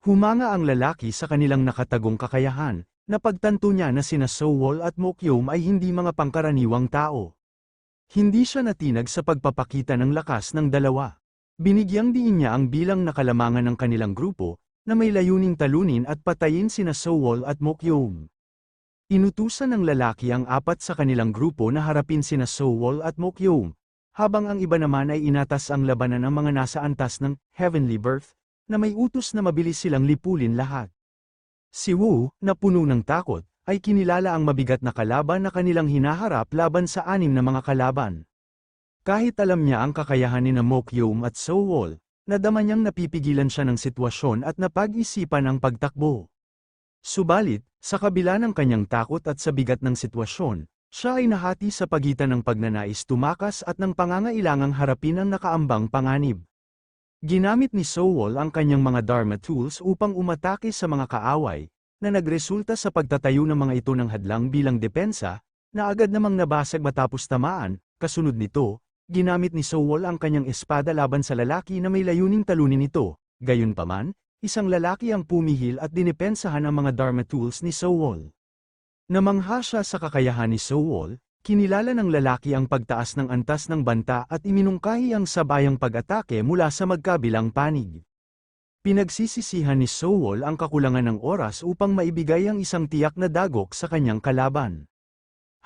Humanga ang lalaki sa kanilang nakatagong kakayahan, napagtanto niya na sina Sowol at Mokyum ay hindi mga pangkaraniwang tao. Hindi siya natinag sa pagpapakita ng lakas ng dalawa. Binigyang diin niya ang bilang na kalamangan ng kanilang grupo, na may layuning talunin at patayin sina Sowol at Mokyum. Inutusan ng lalaki ang apat sa kanilang grupo na harapin sina Sowol at Mokyum, habang ang iba naman ay inatas ang labanan ng mga nasa antas ng Heavenly Birth, na may utos na mabilis silang lipulin lahat. Si Wu, na puno ng takot, ay kinilala ang mabigat na kalaban na kanilang hinaharap laban sa 6 na mga kalaban. Kahit alam niya ang kakayahan ni Mokyum at Sowol, nadama niyang napipigilan siya ng sitwasyon at napag-isipan ang pagtakbo. Subalit, sa kabila ng kanyang takot at sa bigat ng sitwasyon, siya ay nahati sa pagitan ng pagnanais tumakas at ng pangangailangang harapin ang nakaambang panganib. Ginamit ni Sowol ang kanyang mga Dharma tools upang umatake sa mga kaaway, na nagresulta sa pagtatayo ng mga ito ng hadlang bilang depensa, na agad namang nabasag matapos tamaan. Kasunod nito, ginamit ni Sowol ang kanyang espada laban sa lalaki na may layuning talunin ito. Gayunpaman, isang lalaki ang pumihil at dinepensahan ang mga Dharma tools ni Sowol. Namangha siya sa kakayahan ni Sowol, kinilala ng lalaki ang pagtaas ng antas ng banta at iminungkahi ang sabayang pag-atake mula sa magkabilang panig. Pinagsisisihan ni Sowol ang kakulangan ng oras upang maibigay ang isang tiyak na dagok sa kanyang kalaban.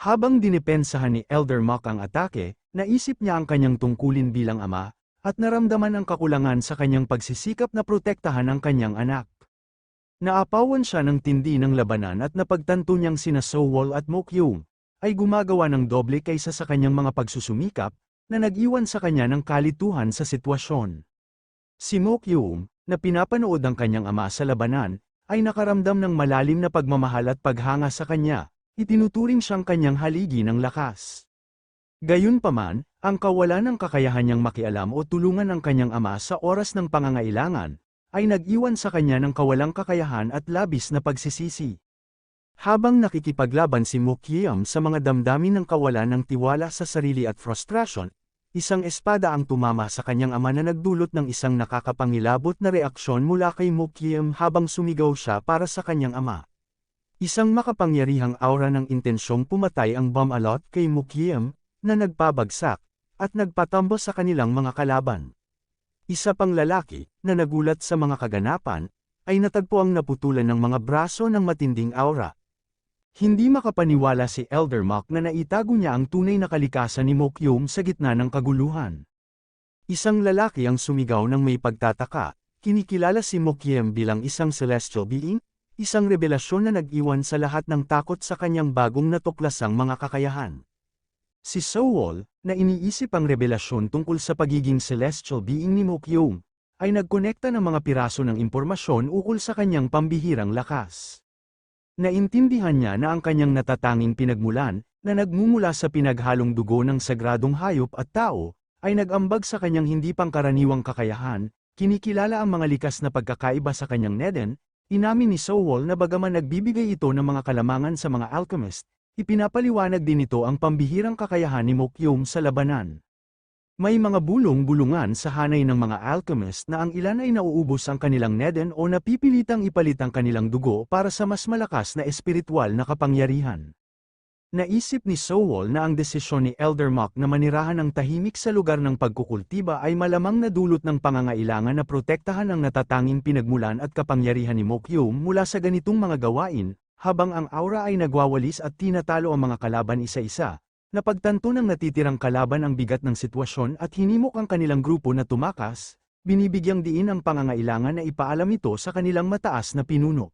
Habang dinepensahan ni Elder Mok ang atake, naisip niya ang kanyang tungkulin bilang ama, at naramdaman ang kakulangan sa kanyang pagsisikap na protektahan ang kanyang anak. Naapawan siya ng tindi ng labanan at napagtanto niyang sina Sowol at Mokyum ay gumagawa ng doble kaysa sa kanyang mga pagsusumikap, na nag-iwan sa kanya ng kalituhan sa sitwasyon. Si Mokyum, na pinapanood ang kanyang ama sa labanan, ay nakaramdam ng malalim na pagmamahal at paghanga sa kanya, itinuturing siyang kanyang haligi ng lakas. Gayunpaman, ang kawalan ng kakayahan niyang makialam o tulungan ang kanyang ama sa oras ng pangangailangan, ay nag-iwan sa kanya ng kawalang kakayahan at labis na pagsisisi. Habang nakikipaglaban si Mokyum sa mga damdamin ng kawalan ng tiwala sa sarili at frustrasyon, isang espada ang tumama sa kanyang ama na nagdulot ng isang nakakapangilabot na reaksyon mula kay Mokyum habang sumigaw siya para sa kanyang ama. Isang makapangyarihang aura ng intensyong pumatay ang bomb-alot kay Mokyum, na nagpabagsak, at nagpatambo sa kanilang mga kalaban. Isa pang lalaki, na nagulat sa mga kaganapan, ay natagpo ang naputulan ng mga braso ng matinding aura. Hindi makapaniwala si Elder Mok na naitago niya ang tunay na kalikasan ni Mokyum sa gitna ng kaguluhan. Isang lalaki ang sumigaw ng may pagtataka, kinikilala si Mokyum bilang isang celestial being, isang revelasyon na nag-iwan sa lahat ng takot sa kanyang bagong natuklasang mga kakayahan. Si Sowol, na iniisip ang revelasyon tungkol sa pagiging celestial being ni Mokyum, ay nagkonekta ng mga piraso ng impormasyon ukol sa kanyang pambihirang lakas. Naintindihan niya na ang kanyang natatanging pinagmulan, na nagmumula sa pinaghalong dugo ng sagradong hayop at tao, ay nag-ambag sa kanyang hindi pangkaraniwang kakayahan. Kinikilala ang mga likas na pagkakaiba sa kanyang Neden. Inamin ni Sowol na bagaman nagbibigay ito ng mga kalamangan sa mga alchemist, ipinapaliwanag din ito ang pambihirang kakayahan ni Mokyum sa labanan. May mga bulong-bulungan sa hanay ng mga alchemist na ang ilan ay nauubos ang kanilang Neden o napipilitang ipalit ang kanilang dugo para sa mas malakas na espiritual na kapangyarihan. Naisip ni Sowol na ang desisyon ni Elder Mok na manirahan ng tahimik sa lugar ng pagkukultiba ay malamang nadulot ng pangangailangan na protektahan ang natatanging pinagmulan at kapangyarihan ni Mokyum mula sa ganitong mga gawain, habang ang aura ay nagwawalis at tinatalo ang mga kalaban isa-isa. Napagtanto ng natitirang kalaban ang bigat ng sitwasyon at hinimok ang kanilang grupo na tumakas, binibigyang diin ang pangangailangan na ipaalam ito sa kanilang mataas na pinuno.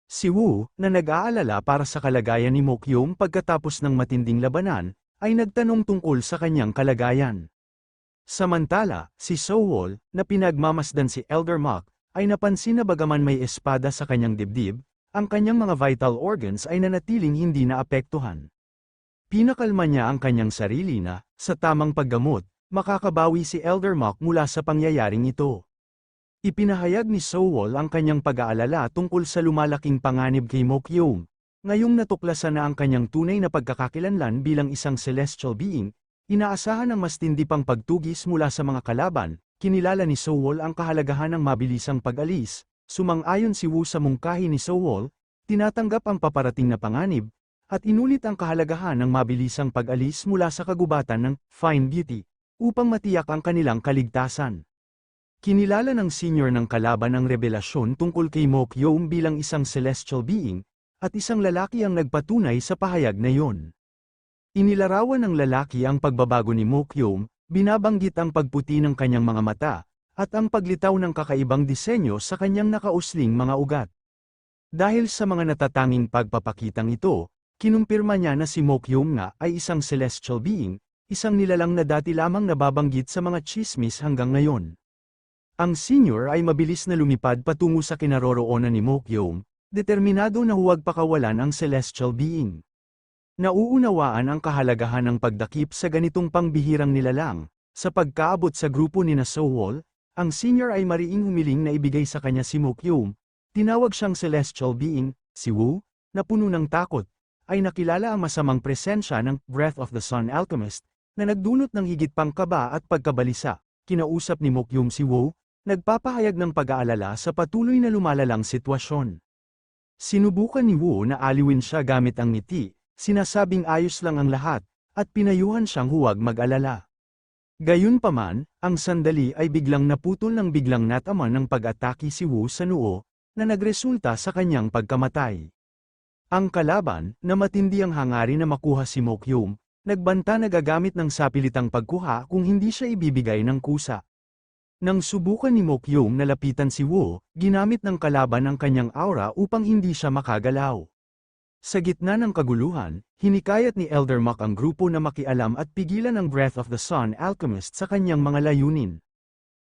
Si Wu, na nag-aalala para sa kalagayan ni Mokyum pagkatapos ng matinding labanan, ay nagtanong tungkol sa kanyang kalagayan. Samantala, si Sowol, na pinagmamasdan si Elder Mok, ay napansin na bagaman may espada sa kanyang dibdib, ang kanyang mga vital organs ay nanatiling hindi naapektuhan. Pinakalma niya ang kanyang sarili na, sa tamang paggamot, makakabawi si Elder Mok mula sa pangyayaring ito. Ipinahayag ni Sowol ang kanyang pag-aalala tungkol sa lumalaking panganib kay Mokyum. Ngayong natuklasan na ang kanyang tunay na pagkakakilanlan bilang isang celestial being, inaasahan ang mas tindi pang pagtugis mula sa mga kalaban. Kinilala ni Sowol ang kahalagahan ng mabilisang pag-alis, Sumang-ayon si Wu sa mungkahi ni Sowol, tinatanggap ang paparating na panganib, at inulit ang kahalagahan ng mabilisang pag-alis mula sa kagubatan ng Fine Beauty, upang matiyak ang kanilang kaligtasan. Kinilala ng senior ng kalaban ang revelasyon tungkol kay Mokyom bilang isang celestial being, at isang lalaki ang nagpatunay sa pahayag na iyon. Inilarawan ng lalaki ang pagbabago ni Mokyom, binabanggit ang pagputi ng kanyang mga mata, at ang paglitaw ng kakaibang disenyo sa kanyang nakausling mga ugat. Dahil sa mga natatanging pagpapakitang ito, kinumpirma niya na si Mokyom nga ay isang celestial being, isang nilalang na dati lamang nababanggit sa mga chismis hanggang ngayon. Ang senior ay mabilis na lumipad patungo sa kinaroroonan ni Mokyom, determinado na huwag pakawalan ang celestial being. Nauunawaan ang kahalagahan ng pagdakip sa ganitong pangbihirang nilalang. Sa pagkaabot sa grupo ni Sowol, ang senior ay mariing humiling na ibigay sa kanya si Mokyom. Tinawag siyang celestial being, si Wu, na puno ng takot, ay nakilala ang masamang presensya ng Breath of the Sun Alchemist, na nagdulot ng higit pang kaba at pagkabalisa. Kinausap ni Mokyom si Wu, nagpapahayag ng pag-aalala sa patuloy na lumalalang sitwasyon. Sinubukan ni Wu na aliwin siya gamit ang ngiti, sinasabing ayos lang ang lahat, at pinayuhan siyang huwag mag-alala. Gayunpaman, ang sandali ay biglang naputol ng biglang nataman ng pag-atake si Wu sa noo, na nagresulta sa kanyang pagkamatay. Ang kalaban, na matindi ang hangarin na makuha si Mokyom, nagbanta na gagamit ng sapilitang pagkuha kung hindi siya ibibigay ng kusa. Nang subukan ni Mokyom na lapitan si Wu, ginamit ng kalaban ang kanyang aura upang hindi siya makagalaw. Sa gitna ng kaguluhan, hinikayat ni Elder Mok ang grupo na makialam at pigilan ang Breath of the Sun Alchemist sa kanyang mga layunin.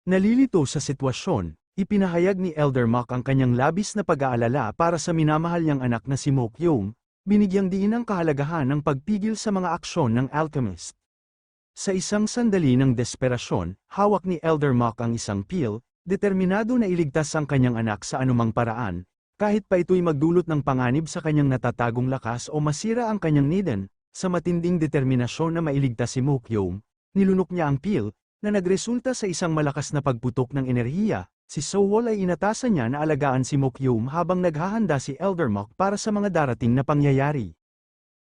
Nalilito sa sitwasyon, ipinahayag ni Elder Mok ang kanyang labis na pag-aalala para sa minamahal niyang anak na si Mokyom, binigyang diin ang kahalagahan ng pagpigil sa mga aksyon ng alchemist. Sa isang sandali ng desperasyon, hawak ni Elder Mok ang isang pil, determinado na iligtas ang kanyang anak sa anumang paraan, kahit pa ito'y magdulot ng panganib sa kanyang natatagong lakas o masira ang kanyang niden. Sa matinding determinasyon na mailigtas si Mokyom, nilunok niya ang pil, na nagresulta sa isang malakas na pagputok ng enerhiya. Si Sowol ay inatasan niya na alagaan si Mokyom habang naghahanda si Elder Mok para sa mga darating na pangyayari.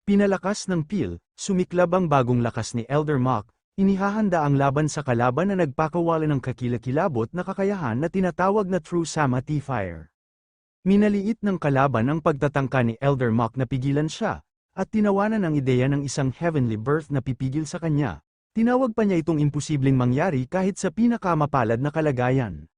Pinalakas ng pil, sumiklab ang bagong lakas ni Elder Mok, inihahanda ang laban sa kalaban na nagpakawala ng kakilakilabot na kakayahan na tinatawag na True Samati Fire. Minaliit ng kalaban ang pagtatangka ni Elder Mok na pigilan siya, at tinawanan ang ideya ng isang heavenly birth na pipigil sa kanya. Tinawag pa niya itong imposibleng mangyari kahit sa pinakamapalad na kalagayan.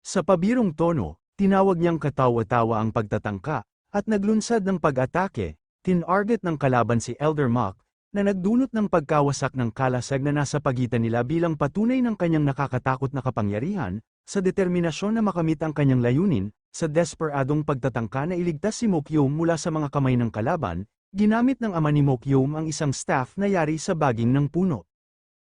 Sa pabirong tono, tinawag niyang katawa-tawa ang pagtatangka, at naglunsad ng pag-atake. Tinarget ng kalaban si Elder Mok, na nagdulot ng pagkawasak ng kalasag na nasa pagitan nila bilang patunay ng kanyang nakakatakot na kapangyarihan, sa determinasyon na makamit ang kanyang layunin, sa desperadong pagtatangka na iligtas si Mokyom mula sa mga kamay ng kalaban, ginamit ng ama ni Mokyom ang isang staff na yari sa baging ng puno.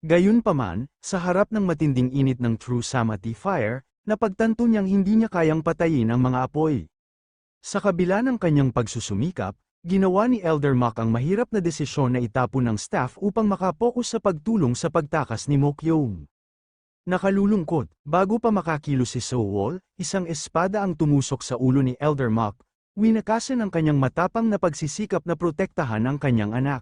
Gayunpaman, sa harap ng matinding init ng True Samati Fire, napagtanto niyang hindi niya kayang patayin ang mga apoy. Sa kabila ng kanyang pagsusumikap, ginawa ni Elder Mok ang mahirap na desisyon na itapon ng staff upang makapokus sa pagtulong sa pagtakas ni Mokyom. Nakalulungkot, bago pa makakilos si Sowol, isang espada ang tumusok sa ulo ni Elder Mok, winakasan ang kanyang matapang na pagsisikap na protektahan ang kanyang anak.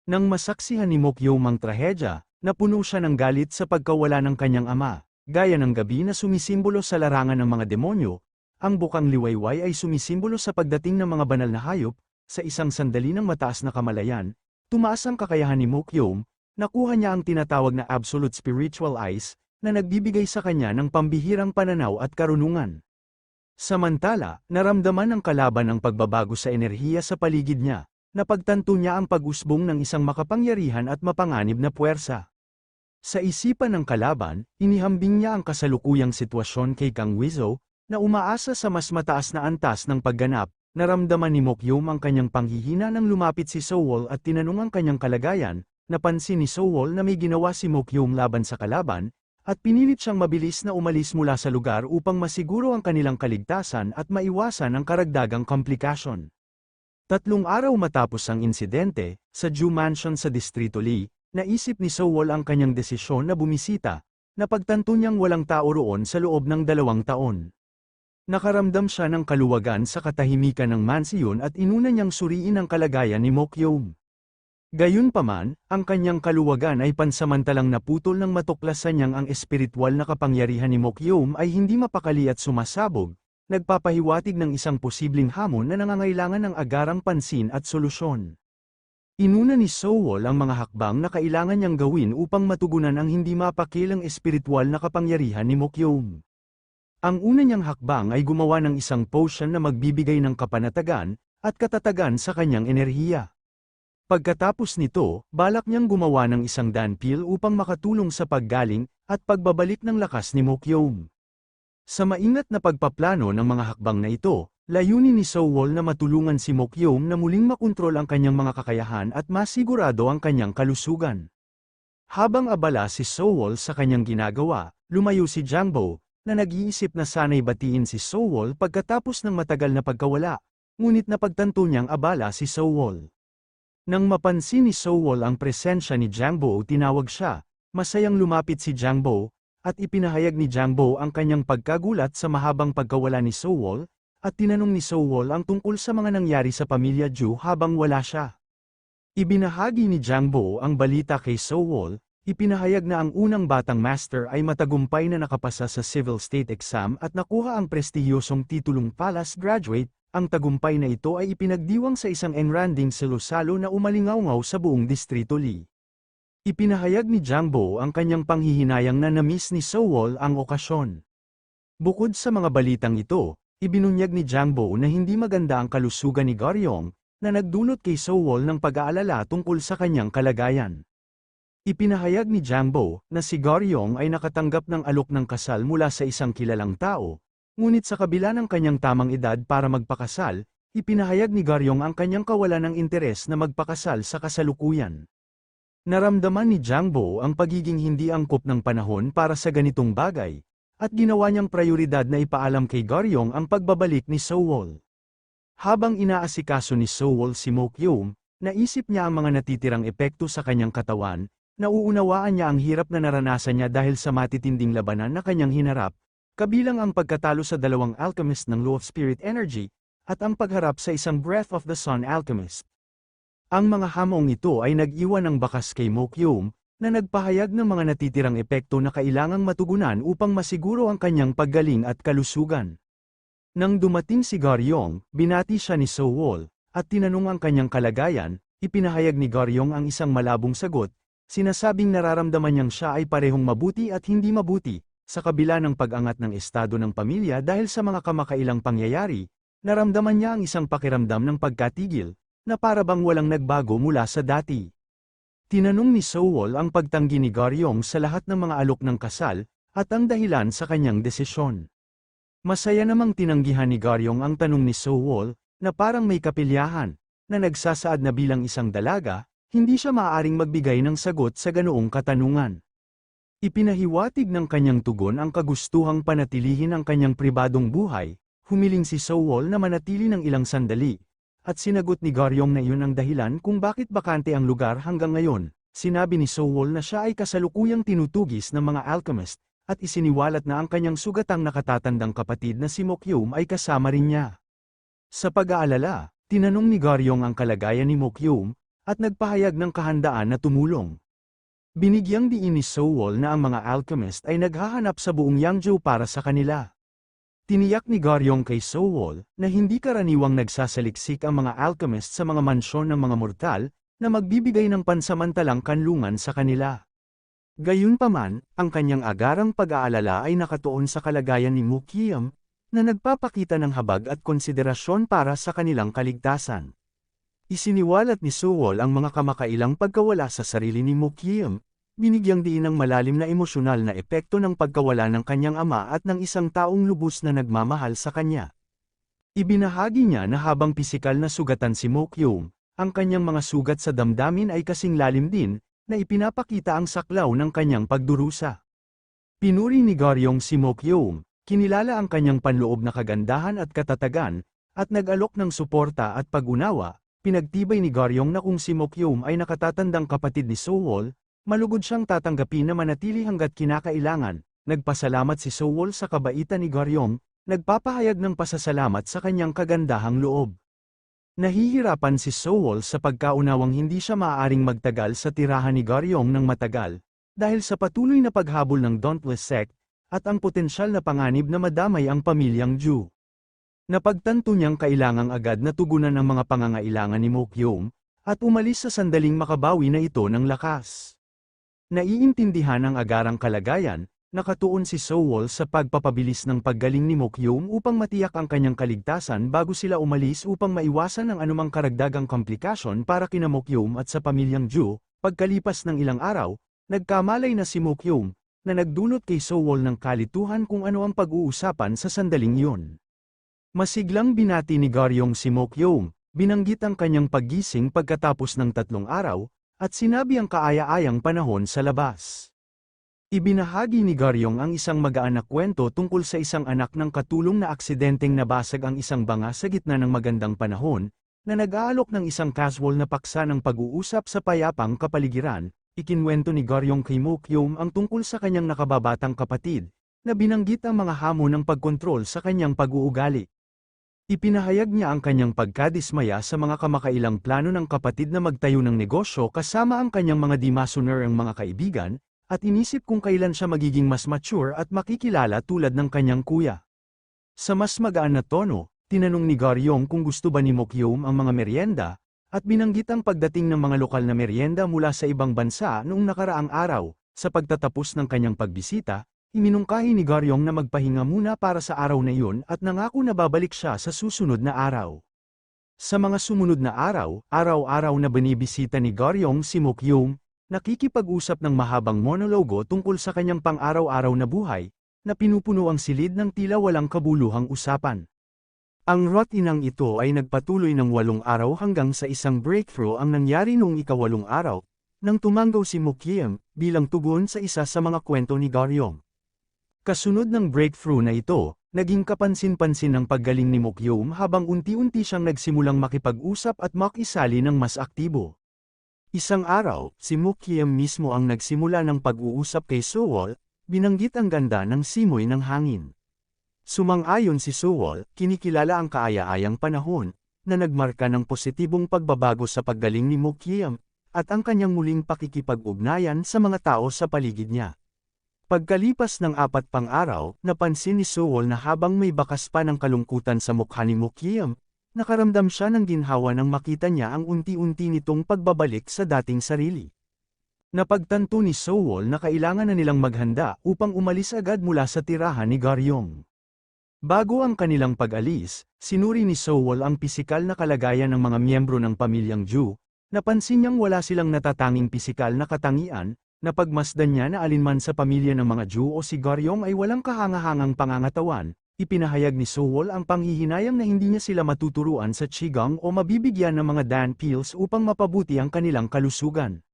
Nang masaksihan ni Mokyom ang trahedya, napuno siya ng galit sa pagkawala ng kanyang ama. Gaya ng gabi na sumisimbolo sa larangan ng mga demonyo, ang bukang liwayway ay sumisimbolo sa pagdating ng mga banal na hayop. Sa isang sandali ng mataas na kamalayan, tumaas ang kakayahan ni Mokyom, nakuha niya ang tinatawag na absolute spiritual eyes, na nagbibigay sa kanya ng pambihirang pananaw at karunungan. Samantala, naramdaman ng kalaban ang pagbabago sa enerhiya sa paligid niya, napagtanto niya ang pag-usbong ng isang makapangyarihan at mapanganib na puwersa. Sa isipan ng kalaban, inihambing niya ang kasalukuyang sitwasyon kay Kang Wizo, na umaasa sa mas mataas na antas ng pagganap. Naramdaman ni Mokyom ang kanyang panghihina nang lumapit si Sowol at tinanong ang kanyang kalagayan. Napansin ni Sowol na may ginawa si Mokyom laban sa kalaban, at pinilit siyang mabilis na umalis mula sa lugar upang masiguro ang kanilang kaligtasan at maiwasan ang karagdagang komplikasyon. 3 araw matapos ang insidente, sa Ju Mansion sa Distrito Lee, naisip ni Sowol ang kanyang desisyon na bumisita, napagtanto niyang walang tao roon sa loob ng 2 taon. Nakaramdam siya ng kaluwagan sa katahimikan ng mansiyon at inuna niyang suriin ang kalagayan ni Mokyum. Gayunpaman, ang kanyang kaluwagan ay pansamantalang naputol nang matuklasan niyang ang espiritual na kapangyarihan ni Mokyum ay hindi mapakali at sumasabog, nagpapahiwatig ng isang posibleng hamon na nangangailangan ng agarang pansin at solusyon. Inuna ni Sowol ang mga hakbang na kailangan niyang gawin upang matugunan ang hindi mapakilang espiritual na kapangyarihan ni Mokyum. Ang una niyang hakbang ay gumawa ng isang potion na magbibigay ng kapanatagan at katatagan sa kanyang enerhiya. Pagkatapos nito, balak niyang gumawa ng isang danpil upang makatulong sa paggaling at pagbabalik ng lakas ni Mokyum. Sa maingat na pagpaplano ng mga hakbang na ito, layunin ni Sowol na matulungan si Mokyum na muling makontrol ang kanyang mga kakayahan at masigurado ang kanyang kalusugan. Habang abala si Sowol sa kanyang ginagawa, lumayo si Jangbo, na nag-iisip na sana'y batiin si Sowol pagkatapos ng matagal na pagkawala, ngunit napagtanto niyang abala si Sowol. Nang mapansin ni Sowol ang presensya ni Jangbo, tinawag siya, masayang lumapit si Jangbo, at ipinahayag ni Jangbo ang kanyang pagkagulat sa mahabang pagkawala ni Sowol, at tinanong ni Sowol ang tungkol sa mga nangyari sa pamilya Ju habang wala siya. Ibinahagi ni Jangbo ang balita kay Sowol, ipinahayag na ang unang batang master ay matagumpay na nakapasa sa civil state exam at nakuha ang prestihiyosong titulong Palace Graduate. Ang tagumpay na ito ay ipinagdiwang sa isang enranding selusalo na umalingaw-ngaw sa buong Distrito Li. Ipinahayag ni Jangbo ang kanyang panghihinayang na na-miss ni Sowol ang okasyon. Bukod sa mga balitang ito, ibinunyag ni Jangbo na hindi maganda ang kalusugan ni Garyong, na nagdulot kay Sowol ng pag-aalala tungkol sa kanyang kalagayan. Ipinahayag ni Jangbo na si Garyong ay nakatanggap ng alok ng kasal mula sa isang kilalang tao. Ngunit sa kabila ng kanyang tamang edad para magpakasal, ipinahayag ni Garyong ang kanyang kawalan ng interes na magpakasal sa kasalukuyan. Naramdaman ni Jangbo ang pagiging hindi angkop ng panahon para sa ganitong bagay, at ginawa niyang prioridad na ipaalam kay Garyong ang pagbabalik ni Sowol. Habang inaasikaso ni Sowol si Mokyum, naisip niya ang mga natitirang epekto sa kanyang katawan, nauunawaan niya ang hirap na naranasan niya dahil sa matitinding labanan na kanyang hinarap, kabilang ang pagkatalo sa dalawang alchemist ng Law of Spirit Energy, at ang pagharap sa isang Breath of the Sun alchemist. Ang mga hamong ito ay nag-iwan ng bakas kay Mokyum, na nagpahayag ng mga natitirang epekto na kailangang matugunan upang masiguro ang kanyang paggaling at kalusugan. Nang dumating si Garyong, binati siya ni Sowol, at tinanong ang kanyang kalagayan, ipinahayag ni Garyong ang isang malabong sagot, sinasabing nararamdaman niyang siya ay parehong mabuti at hindi mabuti. Sa kabila ng pag-angat ng estado ng pamilya dahil sa mga kamakailang pangyayari, naramdaman niya ang isang pakiramdam ng pagkatigil, na para bang walang nagbago mula sa dati. Tinanong ni Sowol ang pagtanggi ni Garyong sa lahat ng mga alok ng kasal, at ang dahilan sa kanyang desisyon. Masaya namang tinanggihan ni Garyong ang tanong ni Sowol, na parang may kapilyahan, na nagsasaad na bilang isang dalaga, hindi siya maaaring magbigay ng sagot sa ganoong katanungan. Ipinahiwatig ng kanyang tugon ang kagustuhang panatilihin ang kanyang pribadong buhay, humiling si Sowol na manatili ng ilang sandali, at sinagot ni Garyong na iyon ang dahilan kung bakit bakante ang lugar hanggang ngayon. Sinabi ni Sowol na siya ay kasalukuyang tinutugis ng mga alchemist, at isiniwalat na ang kanyang sugatang nakatatandang kapatid na si Mokyum ay kasama rin niya. Sa pag-aalala, tinanong ni Garyong ang kalagayan ni Mokyum, at nagpahayag ng kahandaan na tumulong. Binigyang diin ni Sowol na ang mga alchemist ay naghahanap sa buong Yangzhou para sa kanila. Tiniyak ni Garyong kay Sowol na hindi karaniwang nagsasaliksik ang mga alchemist sa mga mansyon ng mga mortal na magbibigay ng pansamantalang kanlungan sa kanila. Gayunpaman, ang kanyang agarang pag-aalala ay nakatuon sa kalagayan ni Mokyum, na nagpapakita ng habag at konsiderasyon para sa kanilang kaligtasan. Isiniwalat ni Sowol ang mga kamakailang pagkawala sa sarili ni Mokyum, binigyang diin ng malalim na emosyonal na epekto ng pagkawala ng kanyang ama at ng isang taong lubos na nagmamahal sa kanya. Ibinahagi niya na habang pisikal na sugatan si Mokyum, ang kanyang mga sugat sa damdamin ay kasing lalim din, na ipinapakita ang saklaw ng kanyang pagdurusa. Pinuri ni Garyong si Mokyum, kinilala ang kanyang panloob na kagandahan at katatagan, at nag-alok ng suporta at pag-unawa. Pinagtibay ni Garyong na kung si Mokyum ay nakatatandang kapatid ni Sowol, malugod siyang tatanggapin na manatili hanggat kinakailangan. Nagpasalamat si Sowol sa kabaitan ni Garyong, nagpapahayag ng pasasalamat sa kanyang kagandahang loob. Nahihirapan si Sewol sa pagkaunawang hindi siya maaaring magtagal sa tirahan ni Garyong ng matagal, dahil sa patuloy na paghabol ng Dauntless Sect, at ang potensyal na panganib na madamay ang pamilyang Ju. Napagtanto niyang kailangang agad na tugunan ang mga pangangailangan ni Mokyung, at umalis sa sandaling makabawi na ito ng lakas. Naiintindihan ang agarang kalagayan, nakatuon si Sewol sa pagpapabilis ng paggaling ni Mokyung upang matiyak ang kanyang kaligtasan bago sila umalis upang maiwasan ang anumang karagdagang komplikasyon para kina Mokyung at sa pamilyang Ju. Pagkalipas ng ilang araw, nagkamalay na si Mokyung, na nagdulot kay Sewol ng kalituhan kung ano ang pag-uusapan sa sandaling iyon. Masiglang binati ni Garyong si Mokyung, binanggit ang kanyang paggising pagkatapos ng 3 araw, at sinabi ang kaaya-ayang panahon sa labas. Ibinahagi ni Garyong ang isang magaan na kwento tungkol sa isang anak ng katulong na aksidenteng nabasag ang isang banga sa gitna ng magandang panahon, na nag-aalok ng isang casual na paksa ng pag-uusap sa payapang kapaligiran. Ikinwento ni Garyong kay Mokyung ang tungkol sa kanyang nakababatang kapatid, na binanggit ang mga hamon ng pagkontrol sa kanyang pag-uugali. Ipinahayag niya ang kanyang pagkadismaya sa mga kamakailang plano ng kapatid na magtayo ng negosyo kasama ang kanyang mga di-masonerang mga kaibigan, at inisip kung kailan siya magiging mas mature at makikilala tulad ng kanyang kuya. Sa mas magaan na tono, tinanong ni Garyong kung gusto ba ni Mokyung ang mga merienda, at binanggit ang pagdating ng mga lokal na merienda mula sa ibang bansa noong nakaraang araw. Sa pagtatapos ng kanyang pagbisita, iminungkahi ni Garyong na magpahinga muna para sa araw na iyon at nangako na babalik siya sa susunod na araw. Sa mga sumunod na araw, araw-araw na binibisita ni Garyong si Mokyung, nakikipag-usap ng mahabang monologo tungkol sa kanyang pang-araw-araw na buhay, na pinupuno ang silid ng tila walang kabuluhang usapan. Ang rutinang ito ay nagpatuloy ng 8 araw hanggang sa isang breakthrough ang nangyari noong ika-8 araw, nang tumanggaw si Mokyung bilang tugon sa isa sa mga kwento ni Garyong. Kasunod ng breakthrough na ito, naging kapansin-pansin ang paggaling ni Mokyung habang unti-unti siyang nagsimulang makipag-usap at makisali ng mas aktibo. Isang araw, si Mokyung mismo ang nagsimula ng pag-uusap kay Sewol, binanggit ang ganda ng simoy ng hangin. Sumang-ayon si Sewol, kinikilala ang kaaya-ayang panahon, na nagmarka ng positibong pagbabago sa paggaling ni Mokyung, at ang kanyang muling pakikipag-ugnayan sa mga tao sa paligid niya. Pagkalipas ng 4 pang araw, napansin ni Sewol na habang may bakas pa ng kalungkutan sa mukha ni Mokyung, nakaramdam siya ng ginhawa nang makita niya ang unti-unti nitong pagbabalik sa dating sarili. Napagtanto ni Sewol na kailangan na nilang maghanda upang umalis agad mula sa tirahan ni Garyong. Bago ang kanilang pag-alis, sinuri ni Sewol ang pisikal na kalagayan ng mga miyembro ng pamilyang Ju, napansin niyang wala silang natatanging pisikal na katangian, napagmasdan niya na alinman sa pamilya ng mga Ju o si Garyong ay walang kahangahangang pangangatawan. Ipinahayag ni Sewol ang panghihinayang na hindi niya sila matuturuan sa Qigong o mabibigyan ng mga Dan pills upang mapabuti ang kanilang kalusugan.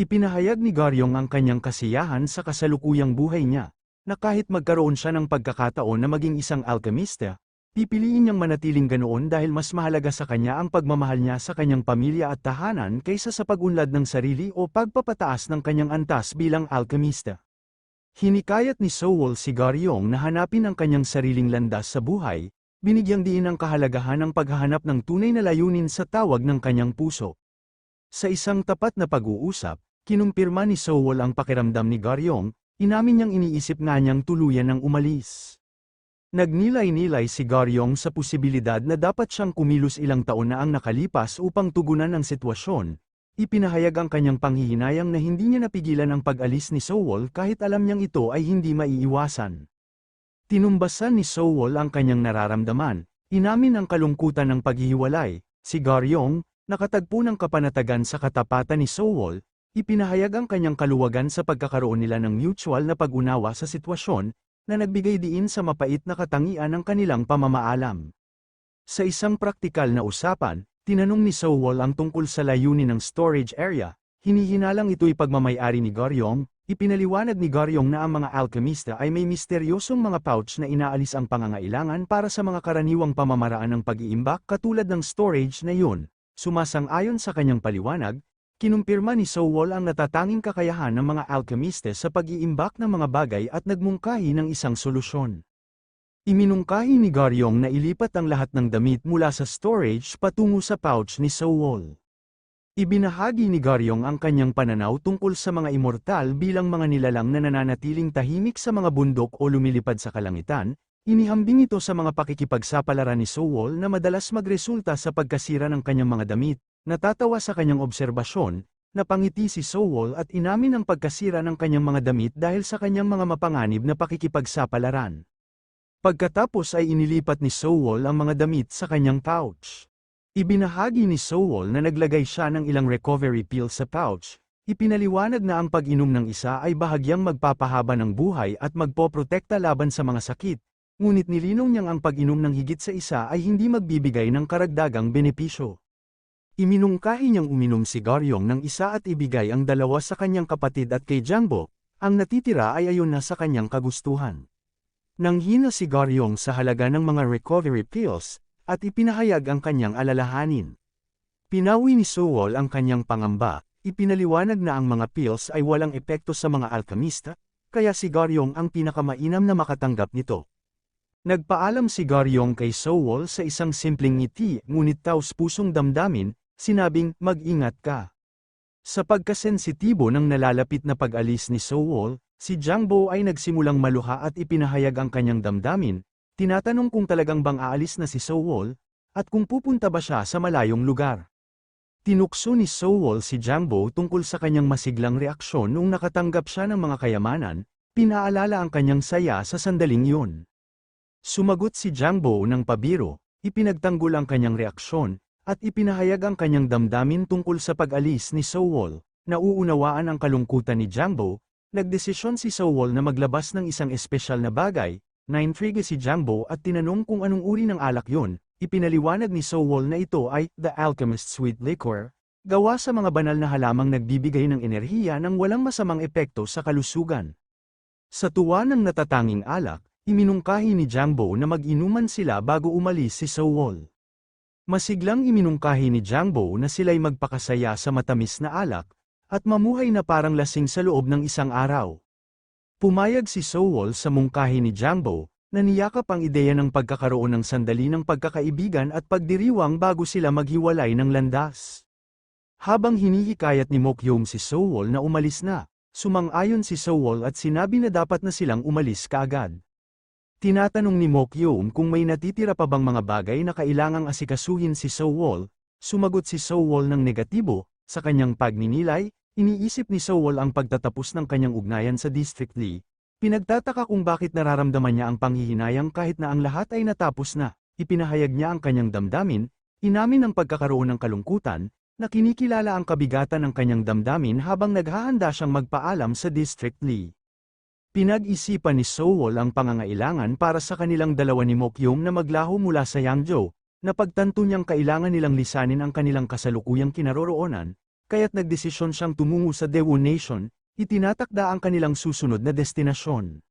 Ipinahayag ni Garyong ang kanyang kasiyahan sa kasalukuyang buhay niya, na kahit magkaroon siya ng pagkakataon na maging isang alkemista, pipiliin niyang manatiling ganoon dahil mas mahalaga sa kanya ang pagmamahal niya sa kanyang pamilya at tahanan kaysa sa pagunlad ng sarili o pagpapataas ng kanyang antas bilang alkemista. Hinikayat ni Sewol si Garyong na hanapin ang kanyang sariling landas sa buhay, binigyang diin ang kahalagahan ng paghahanap ng tunay na layunin sa tawag ng kanyang puso. Sa isang tapat na pag-uusap, kinumpirma ni Sewol ang pakiramdam ni Garyong, inamin niyang iniisip nga niyang tuluyan ng umalis. Nagnilay-nilay si Garyong sa posibilidad na dapat siyang kumilos ilang taon na ang nakalipas upang tugunan ang sitwasyon. Ipinahayag ang kanyang panghihinayang na hindi niya napigilan ang pag-alis ni Sewol kahit alam niyang ito ay hindi maiiwasan. Tinumbasan ni Sewol ang kanyang nararamdaman, inamin ang kalungkutan ng paghihiwalay. Si Garyong, nakatagpo ng kapanatagan sa katapatan ni Sewol, ipinahayag ang kanyang kaluwagan sa pagkakaroon nila ng mutual na pag-unawa sa sitwasyon, na nagbigay diin sa mapait na katangian ng kanilang pamamaalam. Sa isang praktikal na usapan, tinanong ni Sewol ang tungkol sa layunin ng storage area, hinihinalang ito'y pagmamayari ni Garyong. Ipinaliwanag ni Garyong na ang mga alkemista ay may misteryosong mga pouch na inaalis ang pangangailangan para sa mga karaniwang pamamaraan ng pag-iimbak katulad ng storage na yun. Sumasang-ayon sa kanyang paliwanag, kinumpirma ni Sewol ang natatanging kakayahan ng mga alkemista sa pag-iimbak ng mga bagay at nagmungkahi ng isang solusyon. Iminungkahi ni Garyong na ilipat ang lahat ng damit mula sa storage patungo sa pouch ni Sowol. Ibinahagi ni Garyong ang kanyang pananaw tungkol sa mga immortal bilang mga nilalang na nananatiling tahimik sa mga bundok o lumilipad sa kalangitan. Inihambing ito sa mga pakikipagsapalaran ni Sowol na madalas magresulta sa pagkasira ng kanyang mga damit. Natatawa sa kanyang obserbasyon, napangiti si Sowol at inamin ang pagkasira ng kanyang mga damit dahil sa kanyang mga mapanganib na pakikipagsapalaran. Pagkatapos ay inilipat ni Sowol ang mga damit sa kanyang pouch. Ibinahagi ni Sowol na naglagay siya ng ilang recovery pills sa pouch. Ipinaliwanag na ang pag-inom ng isa ay bahagyang magpapahaba ng buhay at magpoprotekta laban sa mga sakit. Ngunit nilinong niyang ang pag-inom ng higit sa isa ay hindi magbibigay ng karagdagang benepisyo. Iminungkahi niyang uminom si Garyong ng isa at ibigay ang dalawa sa kanyang kapatid at kay Jangbok, ang natitira ay ayon na sa kanyang kagustuhan. Nanghina si Garyong sa halaga ng mga recovery pills, at ipinahayag ang kanyang alalahanin. Pinawi ni Sowol ang kanyang pangamba, ipinaliwanag na ang mga pills ay walang epekto sa mga alkemista, kaya si Garyong ang pinakamainam na makatanggap nito. Nagpaalam si Garyong kay Sowol sa isang simpleng ngiti ngunit taos-pusong damdamin, sinabing mag-ingat ka. Sa pagkasensitibo ng nalalapit na pag-alis ni Sowol, si Jangbo ay nagsimulang maluha at ipinahayag ang kanyang damdamin, tinatanong kung talagang bang aalis na si Sowol, at kung pupunta ba siya sa malayong lugar. Tinukso ni Sowol si Jangbo tungkol sa kanyang masiglang reaksyon noong nakatanggap siya ng mga kayamanan, pinaalala ang kanyang saya sa sandaling iyon. Sumagot si Jangbo ng pabiro, ipinagtanggol ang kanyang reaksyon, at ipinahayag ang kanyang damdamin tungkol sa pag-alis ni Sowol. Nauunawaan ang kalungkutan ni Jangbo, nagdesisyon si Sowol na maglabas ng isang espesyal na bagay, naintriga si Jangbo at tinanong kung anong uri ng alak yun. Ipinaliwanag ni Sowol na ito ay The Alchemist's Sweet Liquor, gawa sa mga banal na halamang nagbibigay ng enerhiya ng walang masamang epekto sa kalusugan. Sa tuwa ng natatanging alak, iminungkahi ni Jangbo na mag-inuman sila bago umalis si Sowol. Masiglang iminungkahi ni Jangbo na sila'y magpakasaya sa matamis na alak, at mamuhay na parang lasing sa loob ng isang araw. Pumayag si Sowol sa mungkahi ni Jangbo, na niyakap ang ideya ng pagkakaroon ng sandali ng pagkakaibigan at pagdiriwang bago sila maghiwalay ng landas. Habang hinihikayat ni Mokyom si Sowol na umalis na, sumang-ayon si Sowol at sinabi na dapat na silang umalis kaagad. Tinatanong ni Mokyom kung may natitira pa bang mga bagay na kailangang asikasuhin si Sowol, sumagot si Sowol ng negatibo. Sa kanyang pagninilay, iniisip ni Sowol ang pagtatapos ng kanyang ugnayan sa District Lee. Pinagtataka kung bakit nararamdaman niya ang panghihinayang kahit na ang lahat ay natapos na. Ipinahayag niya ang kanyang damdamin, inamin ang pagkakaroon ng kalungkutan, na kinikilala ang kabigatan ng kanyang damdamin habang naghahanda siyang magpaalam sa District Lee. Pinag-isipan ni Sowol ang pangangailangan para sa kanilang dalawa ni Mokyom na maglaho mula sa Yangzhou, na pagtanto niyang kailangan nilang lisanin ang kanilang kasalukuyang kinaroroonan, kaya't nagdesisyon siyang tumungo sa Daewoo Nation, itinatakda ang kanilang susunod na destinasyon.